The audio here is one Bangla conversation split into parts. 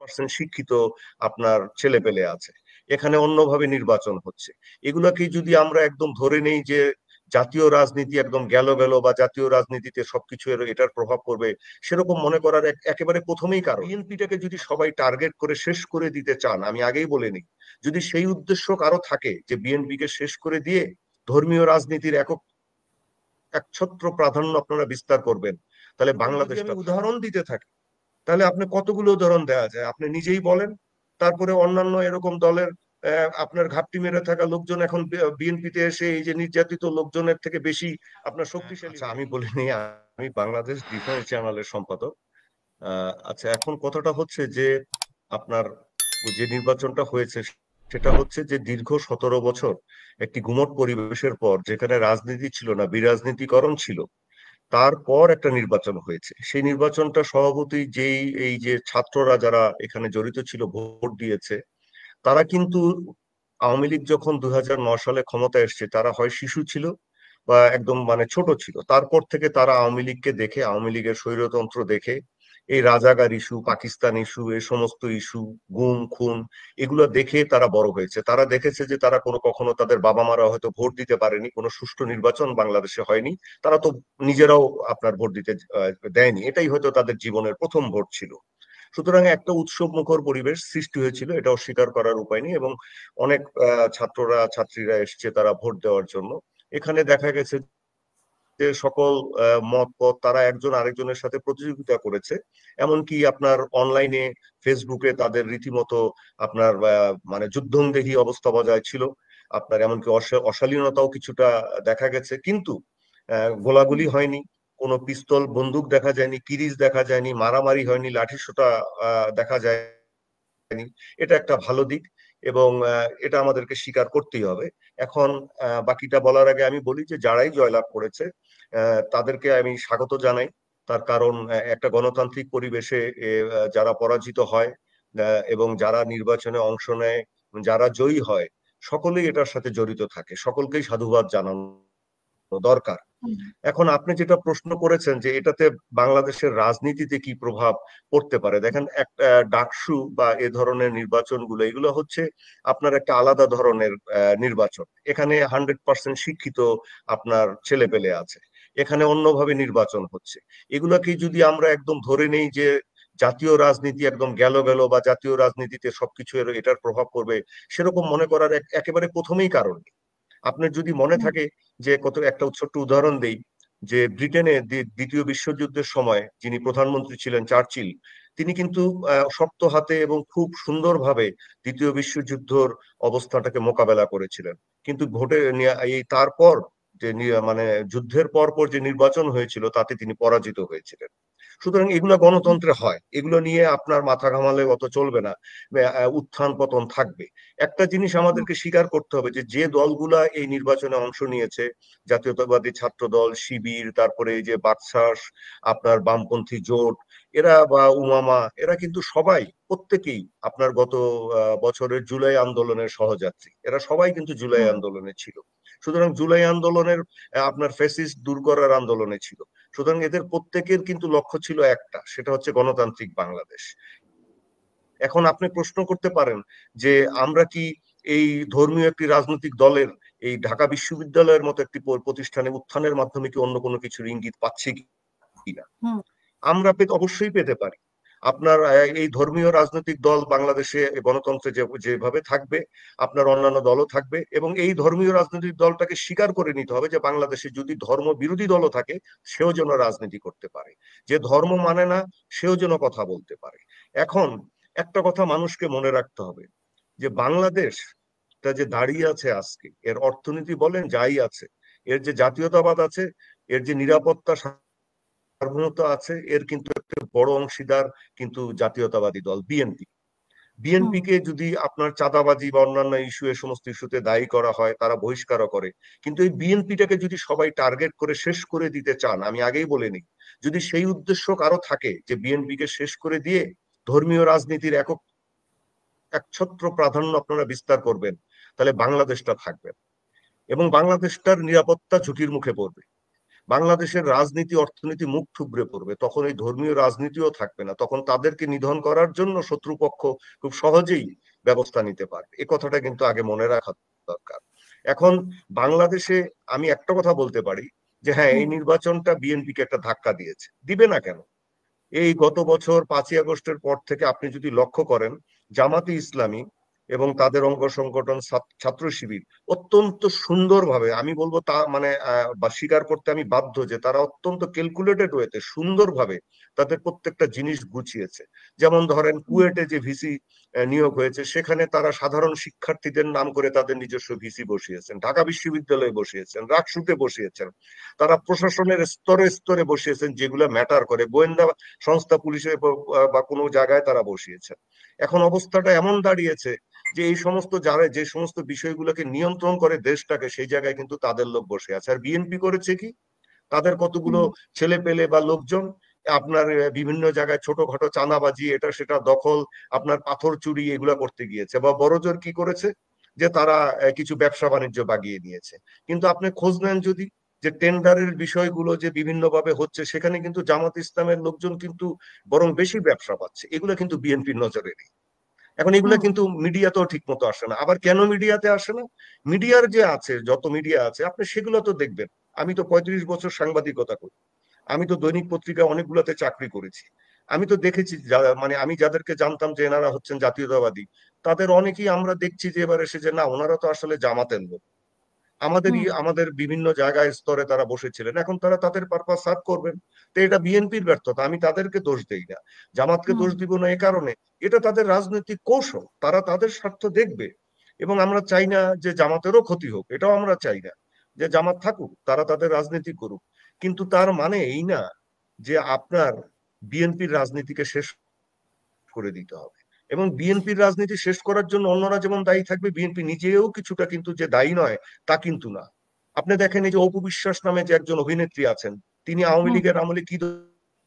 100% শিক্ষিত আপনার ছেলে পেলে আছে। এখানে অন্যভাবে নির্বাচন হচ্ছে। এগুলাকে যদি আমরা একদম ধরে নেই যে জাতীয় রাজনীতি একদম গেল গেল বা জাতীয় রাজনীতিতে সবকিছু এটার প্রভাব পড়বে, সেরকম মনে করার একেবারে প্রথমেই কারণ বিএনপিটাকে যদি সবাই টার্গেট করে শেষ করে দিতে চান, আমি আগেই বলে নিই, যদি সেই উদ্দেশ্য কারো থাকে যে বিএনপিকে শেষ করে দিয়ে ধর্মীয় রাজনীতির একছত্র প্রাধান্য আপনারা বিস্তার করবেন, তাহলে বাংলাদেশ আমি উদাহরণ দিতে থাকি, তাহলে আপনি কতগুলো উদাহরণ দেওয়া যায় আপনি নিজেই বলেন। তারপরে অন্যান্য এরকম দলের আপনার ঘাপটি মেরে থাকা লোকজন এখন বিএনপিতে এসে এই যে নির্যাতিত লোকজনের থেকে বেশি আপনার শক্তিশালী। আচ্ছা, আমি বলিনি আমি বাংলাদেশ ডিফেন্স চ্যানেলের সম্পাদক। আচ্ছা, এখন কথাটা হচ্ছে যে আপনার যে নির্বাচনটা হয়েছে সেটা হচ্ছে যে দীর্ঘ 17 বছর একটি গুমট পরিবেশের পর, যেখানে রাজনীতি ছিল না, বিরাজনীতিকরণ ছিল, তারপর একটা নির্বাচন হয়েছে। সেই নির্বাচনটা সভাপতি যেই এই যে ছাত্ররা যারা এখানে জড়িত ছিল ভোট দিয়েছে, তারা কিন্তু আওয়ামী লীগ যখন 2009 সালে ক্ষমতা এসছে, তারা হয় শিশু ছিল বা একদম মানে ছোট ছিল। তারপর থেকে তারা আওয়ামী লীগকে দেখে, আওয়ামী লীগের স্বৈরতন্ত্র দেখে, এই রাজাকার ইস্যু, পাকিস্তান ইস্যু, এই সমস্ত ইস্যু, গুম খুন, এগুলো দেখে তারা বড় হয়েছে। তারা দেখেছে যে তারা কখনো তাদের বাবা মারা হয়তো ভোট দিতে পারেনি, কোনো সুষ্ঠু নির্বাচন বাংলাদেশে হয়নি, তারা তো নিজেরাও আপনার ভোট দিতে দেয়নি, এটাই হয়তো তাদের জীবনের প্রথম ভোট ছিল। সুতরাং একটা উৎসব মুখর পরিবেশ সৃষ্টি হয়েছিল, এটা অস্বীকার করার উপায় নেই। এবং অনেক ছাত্ররা ছাত্রীরা এসছে তারা ভোট দেওয়ার জন্য। এখানে দেখা গেছে যে সকল মত পথ তারা একজন আরেকজনের সাথে প্রতিযোগিতা করেছে। এমনকি আপনার অনলাইনে ফেসবুকে তাদের রীতিমতো আপনার মানে যুদ্ধংদেহী অবস্থা বজায় ছিল। আপনার এমনকি অশালীনতাও কিছুটা দেখা গেছে, কিন্তু গোলাগুলি হয়নি, কোনো পিস্তল বন্দুক দেখা যায়নি, কিরিচ দেখা যায়নি, মারামারি হয়নি, লাঠিসোঁটা দেখা যায়নি। এটা একটা ভালো দিক এবং এটা আমাদেরকে স্বীকার করতেই হবে। এখন বাকিটা বলার আগে আমি বলি যে যারাই জয়লাভ করেছে তাদেরকে আমি স্বাগত জানাই। তার কারণ একটা গণতান্ত্রিক পরিবেশে যারা পরাজিত হয় এবং যারা নির্বাচনে অংশ নেয়, যারা জয়ী হয়, সকলেই এটার সাথে জড়িত থাকে, সকলকেই সাধুবাদ জানানো দরকার। এখন আপনি যেটা প্রশ্ন করেছেন যে এটাতে বাংলাদেশের রাজনীতিতে কি প্রভাব পড়তে পারে, দেখেন একটা ডাকসু বা এ ধরনের নির্বাচনগুলো, এগুলো হচ্ছে আপনার একটা আলাদা ধরনের নির্বাচন। এখানে 100% শিক্ষিত আপনার ছেলে পেলে আছে। এখানে অন্যভাবে নির্বাচন হচ্ছে। এগুলাকে যদি আমরা একদম ধরে নেই যে জাতীয় রাজনীতি একদম গেল গেল বা জাতীয় রাজনীতিতে সবকিছু এটার প্রভাব পড়বে, সেরকম মনে করার একেবারে প্রথমেই কারণ নেই। আপনার যদি মনে থাকে যে কত একটা ছোট্ট উদাহরণ দেই, যে ব্রিটেনে দ্বিতীয় বিশ্বযুদ্ধের সময় যিনি প্রধানমন্ত্রী ছিলেন, চার্চিল, তিনি কিন্তু শক্ত হাতে এবং খুব সুন্দরভাবে দ্বিতীয় বিশ্বযুদ্ধর অবস্থাটাকে মোকাবেলা করেছিলেন। কিন্তু এই তারপর যে মানে যুদ্ধের পর পর যে নির্বাচন হয়েছিল তাতে তিনি পরাজিত হয়েছিলেন। সুতরাং এগুলো গণতন্ত্রে হয়, এগুলো নিয়ে আপনার মাথা ঘামালে অত চলবে না। উত্থান পতন থাকবে। একটা জিনিস আমাদেরকে স্বীকার করতে হবে যে যে দলগুলা এই নির্বাচনে অংশ নিয়েছে, জাতীয়তাবাদী ছাত্র দল, শিবির, তারপরে এই যে বাকশাস, আপনার বামপন্থী জোট, এরা বা উমামা, এরা কিন্তু সবাই প্রত্যেকেই আপনার গত বছরের জুলাই আন্দোলনের সহযাত্রী। এরা সবাই কিন্তু জুলাই আন্দোলনে ছিল। সুতরাং জুলাই আন্দোলনের আপনার ফ্যাসিস্ট দূর করার আন্দোলনে ছিল। সুতরাং এদের প্রত্যেকের কিন্তু লক্ষ্য ছিল একটা, সেটা হচ্ছে গণতান্ত্রিক বাংলাদেশ। এখন আপনি প্রশ্ন করতে পারেন যে আমরা কি এই ধর্মীয় একটি রাজনৈতিক দলের এই ঢাকা বিশ্ববিদ্যালয়ের মতো একটি প্রতিষ্ঠানে উত্থানের মাধ্যমে কি অন্য কোনো কিছুর ইঙ্গিত পাচ্ছি কিনা? আমরা অবশ্যই পেতে পারি। আপনার এই ধর্মীয় রাজনৈতিক দল বাংলাদেশে গণতন্ত্রে যেভাবে থাকবে, আপনার অন্যান্য দলও থাকবে, এবং এই ধর্মীয় রাজনৈতিক দলটাকে স্বীকার করে নিতে হবে যে বাংলাদেশে যদি ধর্ম বিরোধী দলও থাকে, সেও যেন রাজনীতি করতে পারে, যে ধর্ম মানে না সেও যেন কথা বলতে পারে। এখন একটা কথা মানুষকে মনে রাখতে হবে, যে বাংলাদেশটা যে দাঁড়িয়ে আছে আজকে, এর অর্থনীতি বলেন যাই আছে, এর যে জাতীয়তাবাদ আছে, এর যে নিরাপত্তা সার্বভৌমত্ব আছে, এর কিন্তু একটা বড় অংশীদার কিন্তু জাতীয়তাবাদী দল বিএনপি। বিএনপি কে যদি আপনার চাঁদাবাজি বা অন্যান্য ইস্যু, এ সমস্ত ইস্যুতে দায়ী করা হয়, তারা বহিষ্কারও করে, কিন্তু এই বিএনপিটাকে যদি সবাই টার্গেট করে শেষ করে দিতে চান, আমি আগেই বলে নিই, যদি সেই উদ্দেশ্য কারো থাকে যে বিএনপি কে শেষ করে দিয়ে ধর্মীয় রাজনীতির একছত্র প্রাধান্য আপনারা বিস্তার করবেন, তাহলে বাংলাদেশটা থাকবে এবং বাংলাদেশটার নিরাপত্তা ঝুঁকির মুখে পড়বে। বাংলাদেশের রাজনীতি অর্থনীতি মুখ থুবড়ে পড়বে, তখন এই ধর্মীয় রাজনীতিও থাকবে না, তখন তাদেরকে নিধন করার জন্য শত্রুপক্ষ খুব সহজেই ব্যবস্থা নিতে পারবে। এ কথাটা কিন্তু আগে মনে রাখা দরকার। এখন বাংলাদেশে আমি একটা কথা বলতে পারি যে হ্যাঁ, এই হুম নির্বাচনটা বিএনপিকে একটা ধাক্কা দিয়েছে, দিবে না কেন? এই গত বছর 5ই আগস্টের পর থেকে আপনি যদি লক্ষ্য করেন, জামাতে ইসলামী এবং তাদের অঙ্গ সংগঠন ছাত্র শিবির অত্যন্ত সুন্দরভাবে, আমি বলবো তা মানে বা স্বীকার করতে আমি বাধ্য যে তারা অত্যন্ত ক্যালকুলেটেড ওয়েতে সুন্দরভাবে তাদের প্রত্যেকটা জিনিস গুছিয়েছে। যেমন ধরেন হুম কুয়েটে যে ভিসি নিয়োগ হয়েছে, সেখানে তারা সাধারণ শিক্ষার্থীদের নাম করে তাদের নিজস্ব ভিসি বসিয়েছেন, ঢাকা বিশ্ববিদ্যালয়ে বসিয়েছেন, রাকসুতে বসিয়েছেন, তারা প্রশাসনের স্তরে স্তরে বসিয়েছেন যেগুলো ম্যাটার করে, গোয়েন্দা সংস্থা পুলিশে বা কোনো জায়গায় তারা বসিয়েছেন। এখন অবস্থাটা এমন দাঁড়িয়েছে যে এই সমস্ত যারা যে সমস্ত বিষয়গুলোকে নিয়ন্ত্রণ করে দেশটাকে, সেই জায়গায় কিন্তু তাদের লোক বসে আছে। আর বিএনপি করেছে কি, তাদের কতগুলো হুম ছেলে পেলে বা লোকজন আপনার বিভিন্ন জায়গায় ছোটখাটো চাঁদাবাজি, এটা সেটা দখল, আপনার পাথর চুরি এগুলা করতে গিয়েছে। বা বড়জোর কি করেছে, যে তারা কিছু ব্যবসা বাণিজ্য বাগিয়ে নিয়েছে। কিন্তু আপনি খোঁজ নেন যদি, যে টেন্ডারের বিষয়গুলো যে বিভিন্ন ভাবে হচ্ছে, সেখানে কিন্তু জামাত ইসলামের লোকজন কিন্তু বরং বেশি ব্যবসা পাচ্ছে, এগুলো কিন্তু বিএনপির নজরে নেই। এখন এগুলা হুম কিন্তু মিডিয়াতেও ঠিক মতো আসে না। আবার কেন মিডিয়াতে আসে না? মিডিয়ার যে আছে, যত মিডিয়া আছে আপনি সেগুলো তো দেখবেন। আমি তো 35 বছর সাংবাদিকতা করি, আমি তো দৈনিক পত্রিকা অনেকগুলোতে চাকরি করেছি। আমি তো দেখেছি মানে আমি যাদেরকে জানতাম যে এনারা হচ্ছেন জাতীয়তাবাদী, তাদের অনেকেই আমরা দেখছি যে এবার এসে যে না, ওনারা তো আসলে জামাতের লোক। হুম আমাদের বিভিন্ন জায়গায় স্তরে তারা বসেছিলেন, এখন তারা তাদের পারপাস সার্ভ করবেন। তো এটা বিএনপির ব্যর্থতা, আমি তাদেরকে দোষ দেই না, জামাতকে হুম দোষ দিব না। এ কারণে এটা তাদের রাজনৈতিক কৌশল, তারা তাদের স্বার্থ দেখবে। এবং আমরা চাই না যে জামাতেরও ক্ষতি হোক, এটাও আমরা চাই না, যে জামাত থাকুক, তারা তাদের রাজনীতি করুক। কিন্তু তার মানে এই না যে আপনার বিএনপির রাজনীতিকে শেষ করে দিতে হবে। এবং বিএনপির রাজনীতি শেষ করার জন্য অন্যরা যেমন দায়ী থাকবে, বিএনপি নিজেও কিছুটা কিন্তু যে দায়ী নয় তা কিন্তু না। আপনি দেখেন এই যে অপু বিশ্বাস নামে যে একজন অভিনেত্রী আছেন, তিনি আওয়ামী হুম লীগের আমলে কি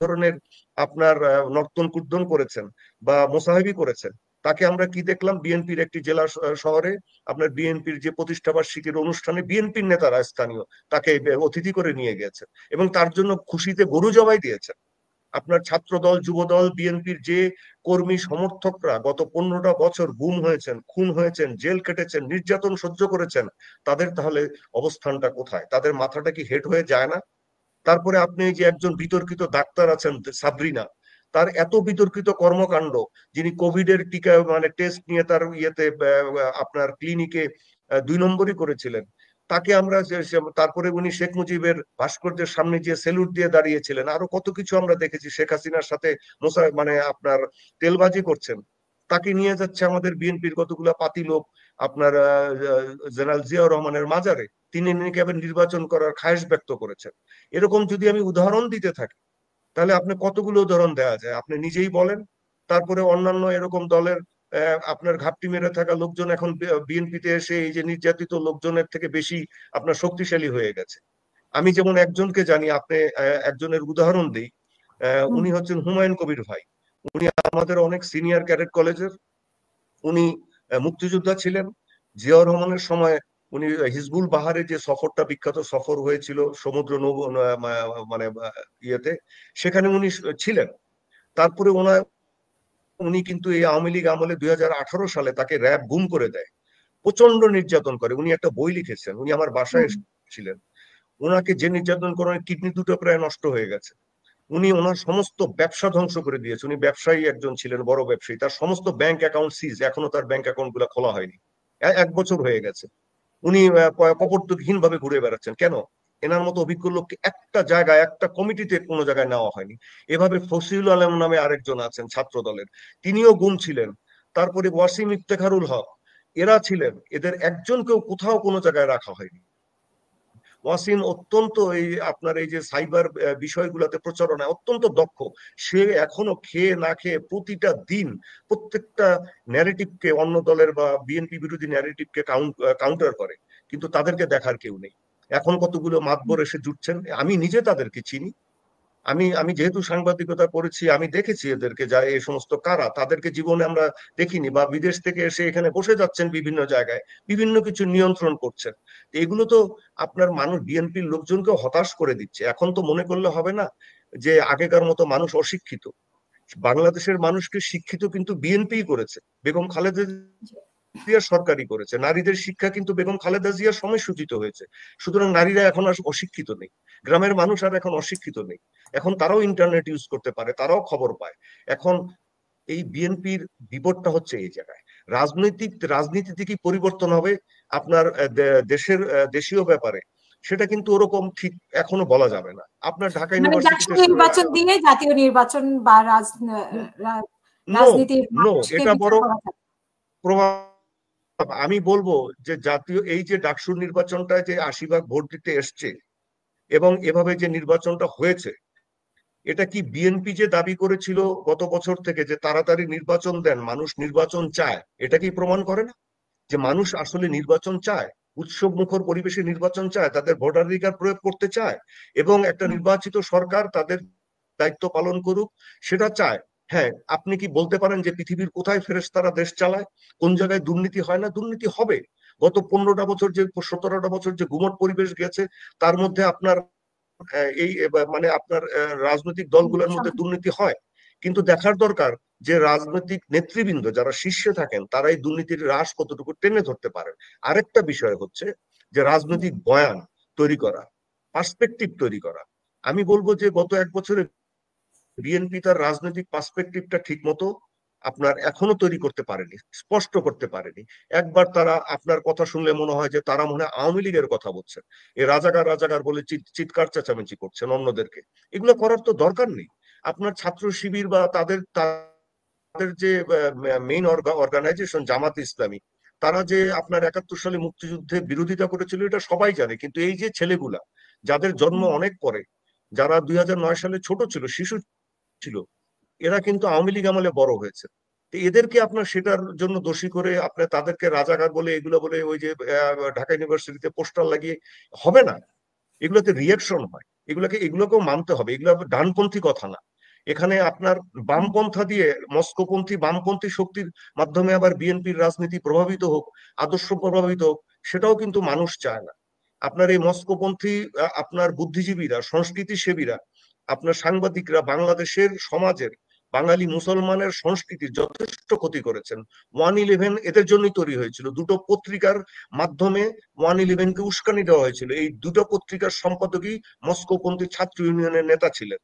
ধরনের আপনার নর্তন কুর্দন করেছেন বা মোসাহেবি করেছেন, তাকে আমরা কি দেখলাম বিএনপির একটি জেলা শহরে, আপনার বিএনপির যে প্রতিষ্ঠা বার্ষিকীর অনুষ্ঠানে বিএনপির নেতারা স্থানীয় তাকে অতিথি করে নিয়ে গেছেন এবং তার জন্য খুশিতে গরু জবাই দিয়েছেন। আপনার ছাত্র দল যুব দল বিএনপির যে কর্মী সমর্থকরা গত 15টা বছর গুম হয়েছেন, খুন হয়েছেন, জেল কেটেছেন, নির্যাতন সহ্য করেছেন, তাদের তাহলে অবস্থানটা কোথায়? তাদের মাথাটা কি হেট হয়ে যায় না? তারপরে আপনি এই যে একজন বিতর্কিত ডাক্তার আছেন সাবরিনা, তার এত বিতর্কিত কর্মকাণ্ড, যিনি কোভিড এর টিকা মানে টেস্ট নিয়ে তার ইয়েতে আপনার ক্লিনিকে 2 নম্বরই করেছিলেন, তাকে আমরা তারপরে উনি শেখ মুজিবের ভাস্কর্যের সামনে গিয়ে সেলুট দিয়ে দাঁড়িয়েছিলেন, আরো কত কিছু আমরা দেখেছি। শেখ হাসিনার সাথে মানে আপনার তেলবাজি করছেন, তাকে নিয়ে যাচ্ছে আমাদের বিএনপির কতগুলো পাতি লোক আপনার জেনারেল জিয়াউর রহমানের মাজারে, তিনি নাকি আবার নির্বাচন করার খায়েশ ব্যক্ত করেছেন। এরকম যদি আমি উদাহরণ দিতে থাকি, তাহলে আপনি কতগুলো উদাহরণ দেওয়া যায় আপনি নিজেই বলেন। তারপরে অন্যান্য এরকম দলের আপনার ঘাপটি মেরে থাকা লোকজন এখন বিএনপিতে এসে এই যে নির্যাতিত লোকজনের থেকে বেশি আপনার শক্তিশালী হয়ে গেছে। আমি যেমন একজনকে জানি, আপনি একজনের উদাহরণ দিই। হুম উনি হচ্ছেন হুমায়ুন কবির ভাই। উনি আমাদের অনেক সিনিয়র ক্যাডেট কলেজের, উনি মুক্তিযোদ্ধা ছিলেন। জিয়াউর রহমানের সময় উনি হিজবুল বাহারে যে সফরটা, বিখ্যাত সফর হয়েছিল সমুদ্র মানে ইয়েতে, সেখানে উনি ছিলেন। তারপরে উনি কিন্তু এই আওয়ামী লীগ আমলে 2018 সালে তাকে র্যাব গুম করে দেয়, প্রচন্ড নির্যাতন করে। উনি একটা বই লিখেছেন, উনি আমার বাসায় হুম ছিলেন। ওনাকে যে নির্যাতন করে কিডনি দুটো প্রায় নষ্ট হয়ে গেছে। উনি ওনার সমস্ত ব্যবসা ধ্বংস করে দিয়েছে। উনি ব্যবসায়ী একজন ছিলেন, বড় ব্যবসায়ী, তার সমস্ত ব্যাংক অ্যাকাউন্ট সিজ, এখনো তার ব্যাংক অ্যাকাউন্ট গুলা খোলা হয়নি। 1 বছর হয়ে গেছে। উনি কপর্তকহীন ভাবে ঘুরে বেড়াচ্ছেন। কেন? এনার মতো অভিজ্ঞ লোককে একটা জায়গায়, একটা কমিটিতে কোনো জায়গায় নেওয়া হয়নি। এভাবে ফসিউল আলম নামে আরেকজন আছেন ছাত্র দলের, তিনিও গুম ছিলেন। তারপরে ওয়াসিম ইফতেখারুল হক, এরা ছিলেন, এদের একজনকেও কোথাও কোনো জায়গায় রাখা হয়নি। ওয়াসিম অত্যন্ত এই আপনার এই যে সাইবার বিষয়গুলোতে প্রচারণায় অত্যন্ত দক্ষ। সে এখনো খেয়ে না খেয়ে প্রতিটা দিন প্রত্যেকটা ন্যারেটিভকে, অন্য দলের বা বিএনপি বিরোধী ন্যারেটিভকে কাউন্টার করে, কিন্তু তাদেরকে দেখার কেউ নেই। এখন কতগুলো মাতবর এসে জুটছেন, আমি নিজে তাদেরকে চিনি। আমি যেহেতু সাংবাদিকতা করেছি, আমি দেখেছি এদেরকে, যা এই সমস্ত কারা, তাদেরকে জীবনে আমরা দেখিনি, বা বিদেশ থেকে এসে এখানে বসে যাচ্ছেন বিভিন্ন জায়গায়, বিভিন্ন কিছু নিয়ন্ত্রণ করছেন। তো এগুলো তো আপনার মানুষ, বিএনপির লোকজনকে হতাশ করে দিচ্ছে। এখন তো মনে করলে হবে না যে আগেকার মতো মানুষ অশিক্ষিত। বাংলাদেশের মানুষকে শিক্ষিত কিন্তু বিএনপি করেছে, বেগম খালেদা জিয়া সরকারই করেছে। নারীদের শিক্ষা কিন্তু বেগম খালেদা জিয়ার সময় সূচিত হয়েছে। সুতরাং নারীরা এখন আর অশিক্ষিত নেই, গ্রামের মানুষ আর এখন অশিক্ষিত নেই। এখন তারাও ইন্টারনেট ইউজ করতে পারে, তারাও খবর পায়। এখন এই বিএনপির বিপদটা হচ্ছে এই জায়গায়। রাজনীতিতে কি পরিবর্তন হবে আপনার দেশের দেশীয় ব্যাপারে, সেটা কিন্তু ওরকম ঠিক এখনো বলা যাবে না। আপনার ঢাকা মানে ডাকসু ইউনিভার্সিটিতে নির্বাচন দিয়ে জাতীয় নির্বাচন বা নো রাজনীতির নো মানুষকে এটা বিচার বড় করা থাকে। প্রভাব। আমি বলবো যে জাতীয় এই যে ডাকসু নির্বাচনটা, যে ৮০ ভাগ ভোট দিতে এসছে এবং এভাবে যে নির্বাচনটা হয়েছে, এটা কি বিএনপি যে দাবি করেছিল গত বছর থেকে যে তাড়াতাড়ি নির্বাচন দেন, মানুষ নির্বাচন চায়, এটা কি প্রমাণ করে না যে মানুষ আসলে নির্বাচন চায়? উৎসব মুখর পরিবেশে নির্বাচন চায়, তাদের ভোটাধিকার প্রয়োগ করতে চায়, এবং একটা নির্বাচিত সরকার তাদের দায়িত্ব পালন করুক, সেটা চায়। হ্যাঁ, আপনি কি বলতে পারেন যে পৃথিবীর কোথায় ফেরেশতারা দেশ চালায়? কোন জায়গায় দুর্নীতি হয় না? দুর্নীতি হবে। গত 15টা বছর, যে 17টা বছর যে গুমট পরিবেশ গেছে, তার মধ্যে আপনার এই মানে আপনার রাজনৈতিক দলগুলোর মধ্যে দুর্নীতি হয়। কিন্তু দেখার দরকার যে রাজনৈতিক নেতৃবৃন্দ যারা শীর্ষে থাকেন, তারা এই দুর্নীতির হ্রাস কতটুকু টেনে ধরতে পারেন। আরেকটা বিষয় হচ্ছে যে রাজনৈতিক বয়ান তৈরি করা, পার্সপেক্টিভ তৈরি করা। আমি বলবো যে গত 1 বছরে বিএনপি তার রাজনৈতিক পার্সপেক্টিভটা ঠিক মতো আপনার এখনো তৈরি করতে পারেনি, স্পষ্ট করতে পারেনি। একবার তারা আপনার কথা শুনলে মনে হয় যে তারা মনে হয় আওয়ামী লীগের কথা বলছেন, এ রাজাকার রাজাকার বলে চিৎকার চেঁচামেচি করছেন অন্যদেরকে। এগুলো করার তো দরকার নেই। আপনার ছাত্র শিবির বা তাদের তাদের যে মেইন অর্গানাইজেশন জামাত ইসলামী, তারা যে আপনার 71 সালে মুক্তিযুদ্ধে বিরোধিতা করেছিল, এটা সবাই জানে। কিন্তু এই যে ছেলেগুলা, যাদের জন্ম অনেক পরে, যারা 2009 সালে ছোট ছিল, শিশু ছিল, এরা কিন্তু আওয়ামী লীগ আমলে বড় হয়েছে। তো এদেরকে আপনার সেটার জন্য দোষী করে আপনার তাদেরকে রাজাকার বলে, এগুলো বলে ওই যে ঢাকা ইউনিভার্সিটিতে পোস্টার লাগিয়ে হবে না। এগুলোতে রিয়াকশন হয়, এগুলোকেও মানতে হবে। এগুলো ডানপন্থী কথা না। এখানে আপনার বামপন্থা দিয়ে, মস্কোপন্থী বামপন্থী শক্তির মাধ্যমে আবার বিএনপির রাজনীতি প্রভাবিত হোক, আদর্শ প্রভাবিত হোক, সেটাও কিন্তু মানুষ চায় না। আপনার এই মস্কোপন্থী আপনার বুদ্ধিজীবীরা, সংস্কৃতি সেবীরা, আপনার সাংবাদিকরা বাংলাদেশের সমাজের, বাঙালি মুসলমানের সংস্কৃতির যথেষ্ট ক্ষতি করেছেন। 1/11 এদের জন্যই তৈরি হয়েছিল। দুটো পত্রিকার মাধ্যমে 1/11কে উস্কানি দেওয়া হয়েছিল। এই দুটো পত্রিকার সম্পাদকই মস্কোপন্থী ছাত্র ইউনিয়নের নেতা ছিলেন।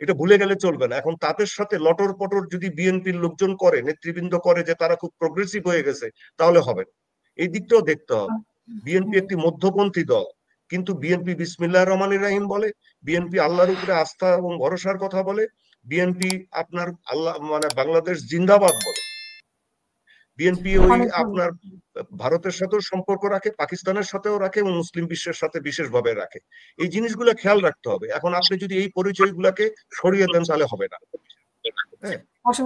এটা ভুলে গেলে চলবে না। এখন তাদের সাথে লটর পটর যদি বিএনপির লোকজন করে, নেতৃবৃন্দ করে যে তারা খুব প্রোগ্রেসিভ হয়ে গেছে, তাহলে হবে না। এই দিকটাও দেখতে হবে। বিএনপি একটি মধ্যপন্থী দল, কিন্তু বিএনপি বিসমিল্লাহির রহমানির রহিম বলে, বিএনপি আল্লাহর উপরে আস্থা এবং ভরসার কথা বলে, বিএনপি আপনার আল্লাহ মানে বাংলাদেশ জিন্দাবাদ বলে, বিএনপি ওই অনেক আপনার ধন্যবাদ। ভারতের সাথেও সম্পর্ক রাখে, পাকিস্তানের সাথেও রাখে, এবং মুসলিম বিশ্বের সাথে বিশেষভাবে রাখে। এই জিনিসগুলো খেয়াল রাখতে হবে। এখন আপনি যদি এই পরিচয়গুলোকে সরিয়ে দেন, তাহলে হবে না। হ্যাঁ। অসংখ্য